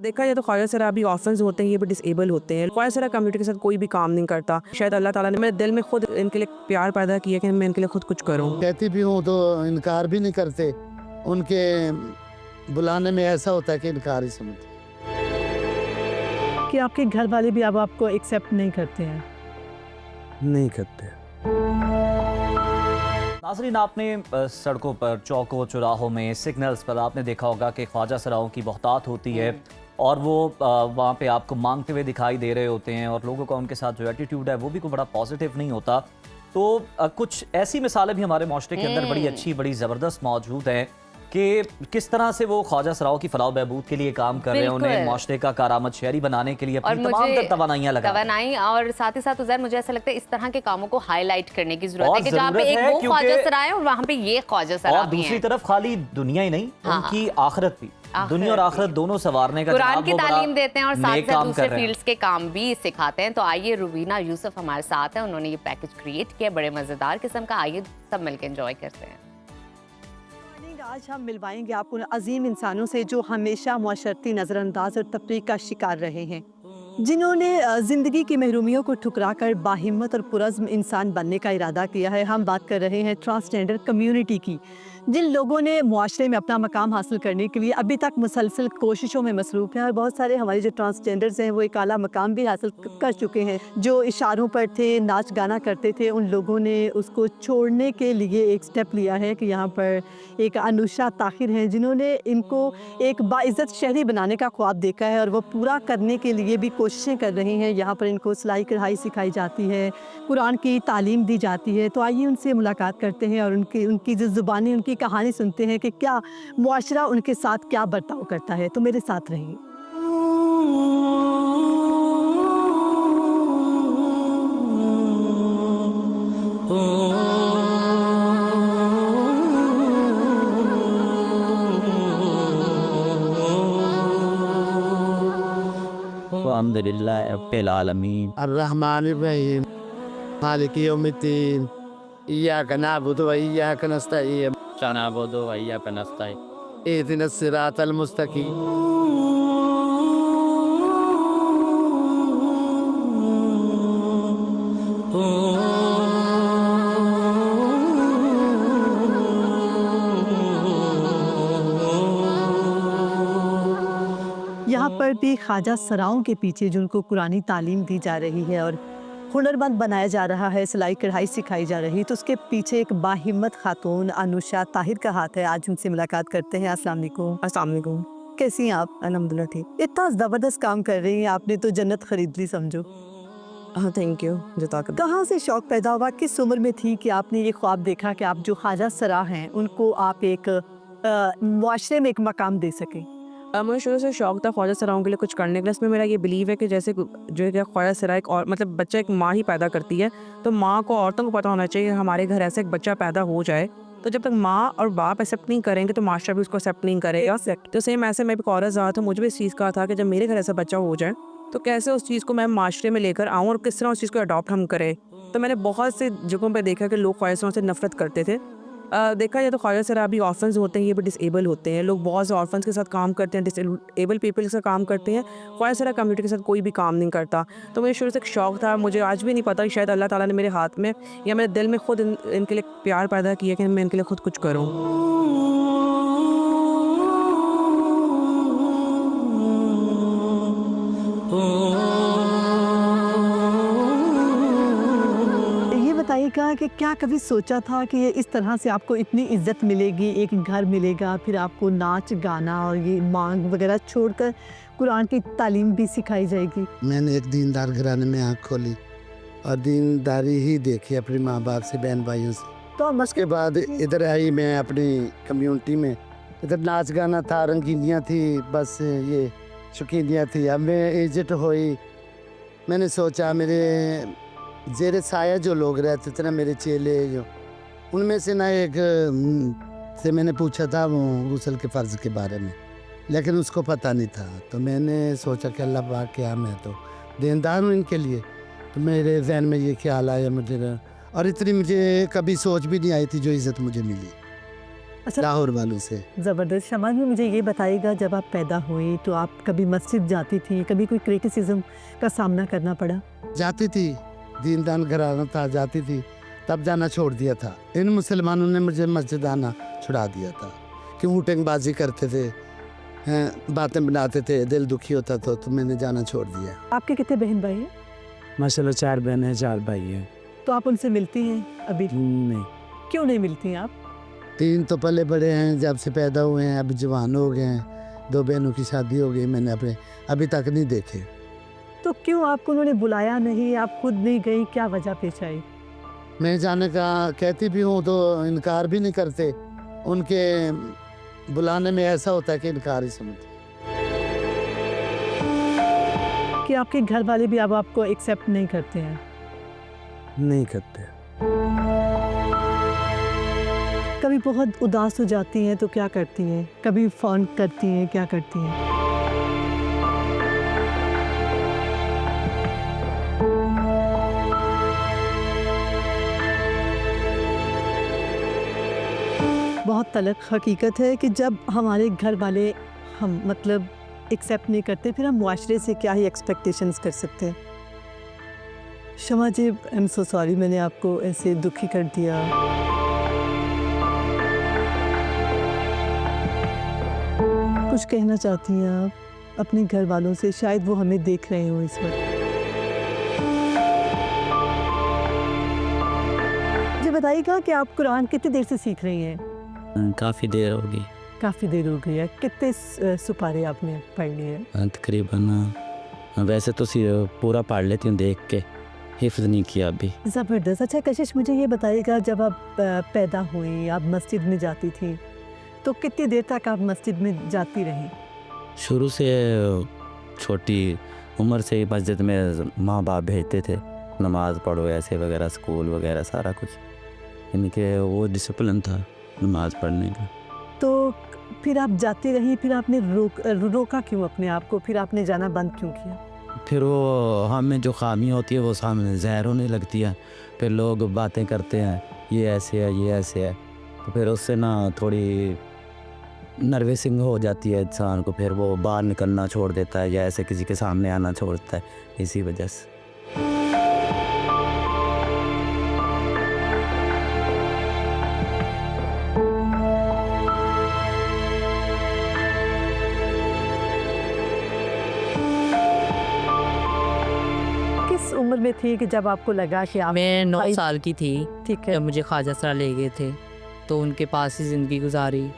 देखा जाए तो ख्वाजा सरा अभी ऑर्फन्स होते हैं, ये भी डिसेबल होते हैं। ख्वाजा सरा कम्युनिटी के साथ कोई भी काम नहीं करता। शायद अल्लाह ताला ने मेरे दिल में खुद इनके लिए प्यार पैदा किया कि मैं इनके लिए खुद कुछ करूँ। कहती भी हूँ तो इनकार भी नहीं करते, उनके बुलाने में ऐसा होता है कि इनकार ही समझते कि आपके घर वाले भी अब आपको एक्सेप्ट नहीं करते हैं। नहीं करते। नाज़रीन, आपने सड़कों पर, चौकों चौराहों में, सिग्नल्स पर आपने देखा होगा कि ख्वाजा सराओं की बहुतात होती है और वो वहाँ पे आपको मांगते हुए दिखाई दे रहे होते हैं और लोगों का उनके साथ जो एटीट्यूड है वो भी कोई बड़ा पॉजिटिव नहीं होता। तो कुछ ऐसी मिसालें भी हमारे माशरे के अंदर बड़ी अच्छी, बड़ी ज़बरदस्त मौजूद हैं कि किस तरह से वो ख्वाजा सराओं की फलाह बहबूद के लिए काम कर रहे हैं, उन्हें माशरे का कारआमद शहरी बनाने के लिए अपनी तमाम तवानाइयां लगा और साथ ही साथ उज़ैर मुझे ऐसा लगता है इस तरह के कामों को हाईलाइट करने की जरूरत है कि जहाँ पे एक वो ख्वाजा सरा है और वहाँ पे ये ख्वाजा सरा और दूसरी तरफ खाली दुनिया ही नहीं, उनकी आखिरत भी, दुनिया और आखिरत दोनों संवारने का कुरान की तालीम देते हैं और साथ साथ दूसरे फील्ड्स के काम भी सिखाते हैं। तो आइए, रुबीना यूसुफ हमारे साथ है, उन्होंने ये पैकेज क्रिएट किया बड़े मजेदार किस्म का। आइए सब मिलकर एंजॉय करते हैं। आज हम मिलवाएंगे आपको उन अजीम इंसानों से जो हमेशा मुआशरती नज़रअंदाज और तफरीक का शिकार रहे हैं, जिन्होंने ज़िंदगी की महरूमियों को ठुकराकर बाहिम्मत और पुरज़्म इंसान बनने का इरादा किया है। हम बात कर रहे हैं ट्रांसजेंडर कम्युनिटी की, जिन लोगों ने मुआशरे में अपना मकाम हासिल करने के लिए अभी तक मुसलसल कोशिशों में मसरूफ़ हैं। और बहुत सारे हमारे जो ट्रांसजेंडर्स हैं वो एक आला मकाम भी हासिल कर चुके हैं। जो इशारों पर थे, नाच गाना करते थे, उन लोगों ने उसको छोड़ने के लिए एक स्टेप लिया है कि यहाँ पर एक अनुषा ताहिर हैं, जिन्होंने इनको एक बाइज़्ज़त शहरी बनाने का ख्वाब देखा है और वो पूरा करने के लिए भी कोशिशें कर रही हैं। यहाँ पर इनको सिलाई कढ़ाई सिखाई जाती है, कुरान की तालीम दी जाती है। तो आइए उनसे मुलाकात करते हैं और उनकी जो ज़ुबानी, उनकी कहानी सुनते हैं कि क्या मुआशरा उनके साथ क्या बर्ताव करता है। तो मेरे साथ रहिए। अल्हम्दुलिल्लाह रब्बिल आलमीन अर्रहमानिर रहीम मालिक यौमिद्दीन इय्याका नअबुदु व इय्याका नस्तईन नअबुदु व इय्याका नस्तईन इहदिनस सिरातल मुस्तकीम। यहाँ पर भी ख्वाजा सराओं के पीछे जिनको कुरानी तालीम दी जा रही है और हुनरमंद बनाया जा रहा है, सिलाई कढ़ाई सिखाई जा रही है, तो उसके पीछे एक बाहिम्मत खातून अनुषा ताहिर का हाथ है। आज उनसे मुलाकात करते हैं। अस्सलाम वालेकुम। अस्सलाम वालेकुम। कैसी हैं आप? अल्हम्दुलिल्लाह ठीक। इतना ज़बरदस्त काम कर रही हैं, आपने तो जन्नत खरीद ली समझो। हाँ, थैंक यू। जज़ाकल्लाह। कहाँ से शौक़ पैदा हुआ, किस उम्र में थी कि आपने ये ख्वाब देखा कि आप जो ख्वाजा सरा हैं उनको आप एक मुआशरे में एक मकाम दे सकें? मुझे शुरू से शौक़ था ख्वाजा सराओं के लिए कुछ करने के लिए। इसमें मेरा ये बिलीव है कि जैसे जो है ख्वाजा सरा एक और मतलब बच्चा एक माँ ही पैदा करती है, तो माँ को, औरतों को पता होना चाहिए हमारे घर ऐसा एक बच्चा पैदा हो जाए, तो जब तक माँ और बाप एक्सेप्ट नहीं करेंगे तो माशरा भी उसको एक्सेप्ट नहीं करेगा। तो सेम ऐसे मैं भी एक औरत रहा था, मुझे भी इस चीज़ का था कि जब मेरे घर ऐसा बच्चा हो जाए तो कैसे उस चीज़ को मैं माशरे में लेकर आऊँ और किस तरह उस चीज़ को अडॉप्ट हम करें। तो मैंने बहुत से जगहों पर देखा कि लोग ख्वाजा सराओं से नफरत करते थे। देखा जाए तो ख्वाजा सरा अभी ऑर्फन्स होते हैं, ये भी डिसेबल होते हैं। लोग बहुत से ऑर्फन्स के साथ काम करते हैं, डिसेबल पीपल के साथ काम करते हैं। ख्वाजा सरा कम्युनिटी के साथ कोई भी काम नहीं करता। तो मुझे शुरू से एक शौक़ था, मुझे आज भी नहीं पता कि शायद अल्लाह ताला ने मेरे हाथ में या मेरे दिल में खुद इनके लिए प्यार पैदा किया कि मैं इनके लिए खुद कुछ करूँ। बताइएगा कि क्या कभी सोचा था कि ये इस तरह से आपको इतनी इज्जत मिलेगी, एक घर मिलेगा, फिर आपको नाच गाना और ये मांग वगैरह छोड़कर कुरान की तालीम भी सिखाई जाएगी? मैंने एक दीनदार घराने में आँख खोली और दीनदारी ही देखी अपने माँ बाप से, बहन भाइयों से। तो उसके बाद इधर आई मैं अपनी कम्युनिटी में। इधर नाच गाना था, रंगीनियाँ थी, बस ये शौकीनियाँ थी। अब मैं एजेड हुई, मैंने सोचा मेरे जेरे साया जो लोग रहते थे ना, मेरे चेले जो, उनमें से ना एक से मैंने पूछा था वो गुस्ल के फ़र्ज़ के बारे में, लेकिन उसको पता नहीं था। तो मैंने सोचा कि अल्लाह पाक क्या, मैं तो देनदार हूँ इनके लिए। तो मेरे जहन में ये ख्याल आया मुझे, और इतनी मुझे कभी सोच भी नहीं आई थी जो इज़्ज़त मुझे मिली। अच्छा। लाहौर वालों से। ज़बरदस्त। शमाल में मुझे ये बताइएगा, जब आप पैदा हुई तो आप कभी मस्जिद जाती थी, कभी कोई क्रिटिसिज्म का सामना करना पड़ा? जाती थी, दीनदान घराना था, जाती थी, तब जाना छोड़ दिया था। इन मुसलमानों ने मुझे मस्जिद आना छुड़ा दिया था कि ऊटेंगबाजी करते थे, हैं, बातें बनाते थे, दिल दुखी होता था, तो मैंने जाना छोड़ दिया। आपके कितने बहन भाई हैं? माशाल्लाह 4 बहन है 4 भाई है। तो आप उनसे मिलती हैं अभी? नहीं, क्यों नहीं मिलती हैं आप? 3 तो पले बड़े हैं, जब से पैदा हुए हैं, अब जवान हो गए हैं, 2 बहनों की शादी हो गई, मैंने अपने अभी तक नहीं देखे। तो क्यों आपको उन्होंने बुलाया नहीं, आप खुद नहीं गई, क्या वजह पेश आई? मैं जाने का कहती भी हूँ तो इनकार भी नहीं करते। उनके बुलाने में ऐसा होता है कि इनकार ही समझते। कि आपके घर वाले भी अब आपको एक्सेप्ट नहीं करते हैं? नहीं करते। कभी बहुत उदास हो जाती हैं तो क्या करती हैं? कभी फ़ोन करती हैं, क्या करती हैं? बहुत तलख हकीकत है कि जब हमारे घर वाले हम मतलब एक्सेप्ट नहीं करते, फिर हम मुआशरे से क्या ही एक्सपेक्टेशंस कर सकते हैं। शमा जी, आई एम सो सॉरी, मैंने आपको ऐसे दुखी कर दिया। कुछ कहना चाहती हैं आप अपने घर वालों से? शायद वो हमें देख रहे हो इस वक्त। मुझे बताइएगा कि आप कुरान कितनी देर से सीख रही हैं? काफ़ी देर हो गई। काफ़ी देर हो गई है। कितने सुपारे आपने पढ़ लिए हैं? तकरीबन वैसे तो पूरा पढ़ लेती हूँ देख के, हिफ्ज़ नहीं किया अभी। ज़बरदस्त। अच्छा कशिश, मुझे ये बताइएगा, जब आप पैदा हुई, आप मस्जिद में जाती थी, तो कितनी देर तक आप मस्जिद में जाती रही? शुरू से छोटी उम्र से ही मस्जिद में माँ बाप भेजते थे, नमाज़ पढ़ो ऐसे वगैरह, स्कूल वगैरह सारा कुछ, इनके वो डिसिप्लिन था नमाज़ पढ़ने का। तो फिर आप जाती रही, फिर आपने रोका क्यों अपने आप को? फिर आपने जाना बंद क्यों किया? फिर वो हमें जो खामी होती है वो सामने ज़हर होने लगती है, फिर लोग बातें करते हैं ये ऐसे है ये ऐसे है, तो फिर उससे ना थोड़ी नर्वसिंग हो जाती है इंसान को, फिर वो बाहर निकलना छोड़ देता है या ऐसे किसी के सामने आना छोड़ देता है, इसी वजह से। किस उम्र में थी कि जब आपको लगा कि आप मैं 9 भाई- साल की थी ठीक है। जब मुझे ख्वाजा सरा ले गए थे, तो उनके पास ही ज़िंदगी गुजारी।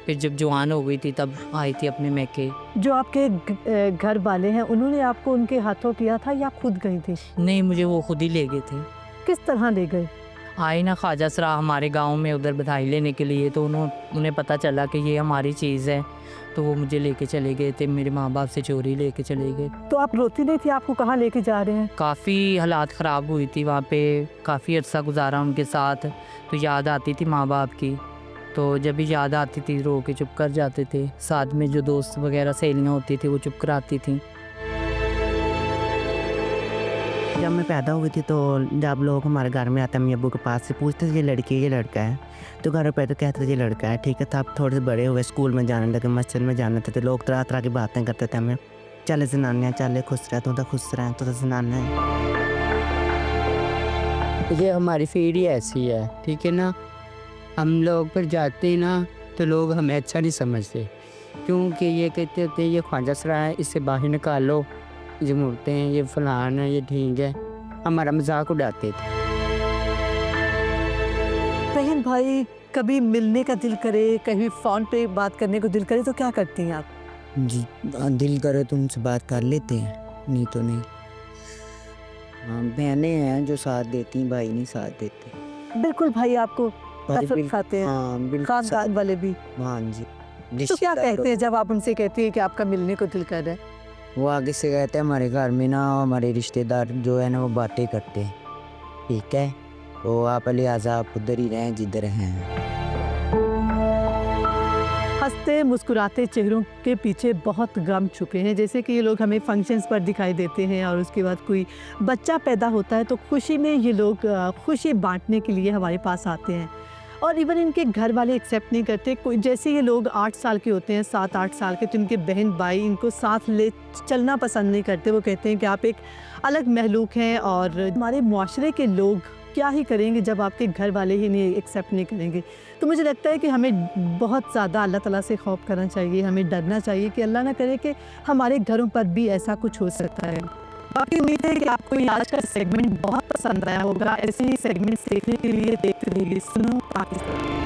फिर जब जवान हो गई थी तब आई थी अपने मैके। जो आपके घर वाले हैं, उन्होंने आपको उनके हाथों किया था या खुद गई थी? नहीं, मुझे वो खुद ही ले गए थे। किस तरह ले गए? आए ना ख्वाजा सरा हमारे गांव में उधर बधाई लेने के लिए, तो उन्हें पता चला कि ये हमारी चीज़ है, तो वो मुझे लेके चले गए थे। मेरे माँ बाप से चोरी लेके चले गए। तो आप रोती नहीं थी? आपको कहाँ लेके जा रहे हैं? काफ़ी हालात ख़राब हुई थी वहाँ पे, काफ़ी अर्सा गुजारा उनके साथ, तो याद आती थी माँ बाप की। तो जब भी याद आती थी रो के चुप कर जाते थे। साथ में जो दोस्त वगैरह सहेलियाँ होती थी वो चुप कराती थी। जब मैं पैदा हुई थी तो जब लोग हमारे घर में आते हैं, अम्मी अब्बू के पास से पूछते थे ये लड़की है ये लड़का है, तो घर पे तो कहते थे ये लड़का है, ठीक है। तब थोड़े से बड़े हुए, स्कूल में जाने लगे, मस्जिद में जाने थे, लोग तरह तरह की बातें करते थे हमें, चले जनानियाँ चले खुश रहे, तू तो खुश रहे, तू तो जनाना है। ये हमारी फीडी ऐसी है, ठीक है ना। हम लोग पर जाते हैं ना तो लोग हमें अच्छा नहीं समझते, क्योंकि ये कहते होते हैं ये ख्वाजा सरा है, इससे बाहर निकालो, ये मुड़ते हैं, ये फलान है, ये ठीक है, हमारा मजाक उड़ाते थे। बहन भाई कभी मिलने का दिल करे, कभी फ़ोन पे बात करने को दिल करे, तो क्या करती हैं आप? जी दिल करे तो उनसे बात कर लेते हैं, नहीं तो नहीं। हाँ, बहनें हैं जो साथ देती हैं, भाई नहीं साथ देते। बिल्कुल, भाई आपको कसम खाते हैं, हाँ बिल्कुल। खानदान वाले भी। हाँ जी। तो क्या कहते हैं जब आप उनसे कहती हैं कि आपका मिलने को दिल कर रहा है? वो आगे से कहते हैं हमारे घर में ना हमारे रिश्तेदार जो है ना वो बातें करते हैं, ठीक है, तो आप लिहाजा आप उधर ही रहें जिधर हैं। हंसते मुस्कुराते चेहरों के पीछे बहुत गम छुपे हैं। जैसे कि ये लोग हमें फंक्शंस पर दिखाई देते हैं और उसके बाद कोई बच्चा पैदा होता है तो खुशी में ये लोग खुशी बांटने के लिए हमारे पास आते हैं। और इवन इनके घर वाले एक्सेप्ट नहीं करते। कोई जैसे ये लोग 8 साल के होते हैं, 7-8 साल के, तो इनके बहन भाई इनको साथ ले चलना पसंद नहीं करते। वो कहते हैं कि आप एक अलग महलूक हैं और हमारे मुआशरे के लोग क्या ही करेंगे जब आपके घर वाले ही नहीं एक्सेप्ट नहीं करेंगे। तो मुझे लगता है कि हमें बहुत ज़्यादा अल्लाह ताला से खौफ करना चाहिए, हमें डरना चाहिए कि अल्लाह ना करे कि हमारे घरों पर भी ऐसा कुछ हो सकता है। बाकी उम्मीद है कि आपको ये आज का सेगमेंट बहुत पसंद आया होगा। ऐसे ही सेगमेंट्स देखने के लिए देखते रहिए सुनो पाकिस्तान।